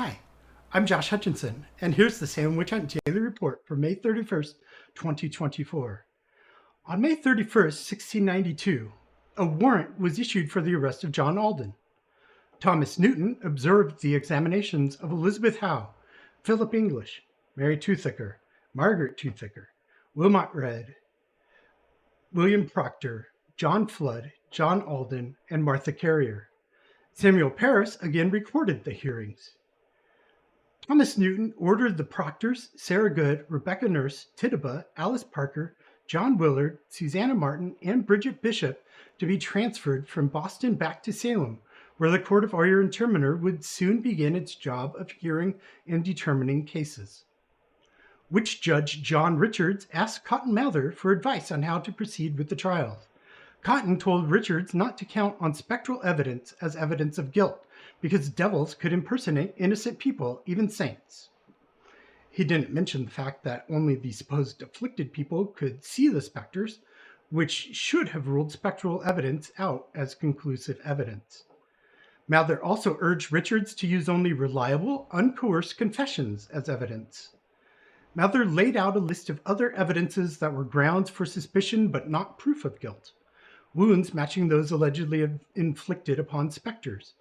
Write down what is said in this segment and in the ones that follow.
Hi, I'm Josh Hutchinson, and here's the Salem Witch Hunt Daily Report for May 31st, 2024. On May 31st, 1692, a warrant was issued for the arrest of John Alden. Thomas Newton observed the examinations of Elizabeth Howe, Philip English, Mary Toothaker, Margaret Toothaker, Wilmot Redd, William Proctor, John Flood, John Alden, and Martha Carrier. Samuel Parris again recorded the hearings. Thomas Newton ordered the Proctors, Sarah Good, Rebecca Nurse, Tituba, Alice Parker, John Willard, Susanna Martin, and Bridget Bishop to be transferred from Boston back to Salem, where the court of Oyer and Terminer would soon begin its job of hearing and determining cases. Witch Judge John Richards asked Cotton Mather for advice on how to proceed with the trial. Cotton told Richards not to count on spectral evidence as evidence of guilt, because devils could impersonate innocent people, even saints. He didn't mention the fact that only the supposed afflicted people could see the specters, which should have ruled spectral evidence out as conclusive evidence. Mather also urged Richards to use only reliable, uncoerced confessions as evidence. Mather laid out a list of other evidences that were grounds for suspicion but not proof of guilt. Wounds matching those allegedly inflicted upon specters,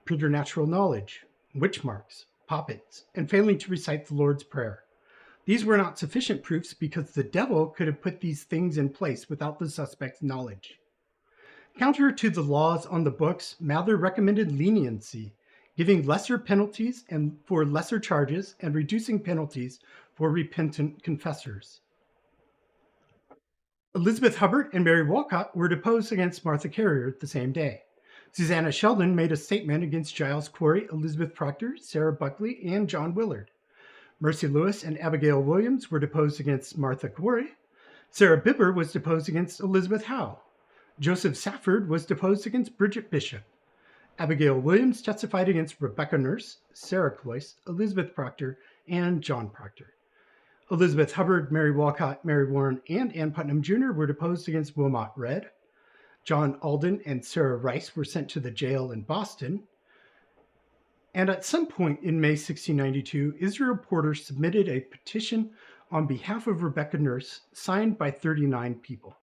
preternatural knowledge, witch marks, poppets, and failing to recite the Lord's Prayer. These were not sufficient proofs because the devil could have put these things in place without the suspect's knowledge. Counter to the laws on the books, Mather recommended leniency, giving lesser penalties and for lesser charges and reducing penalties for repentant confessors. Elizabeth Hubbard and Mary Walcott were deposed against Martha Carrier the same day. Susanna Sheldon made a statement against Giles Corey, Elizabeth Proctor, Sarah Buckley, and John Willard. Mercy Lewis and Abigail Williams were deposed against Martha Corey. Sarah Bibber was deposed against Elizabeth Howe. Joseph Safford was deposed against Bridget Bishop. Abigail Williams testified against Rebecca Nurse, Sarah Cloyce, Elizabeth Proctor, and John Proctor. Elizabeth Hubbard, Mary Walcott, Mary Warren, and Ann Putnam Jr. were deposed against Wilmot Redd. John Alden and Sarah Rice were sent to the jail in Boston. And at some point in May 1692, Israel Porter submitted a petition on behalf of Rebecca Nurse, signed by 39 people.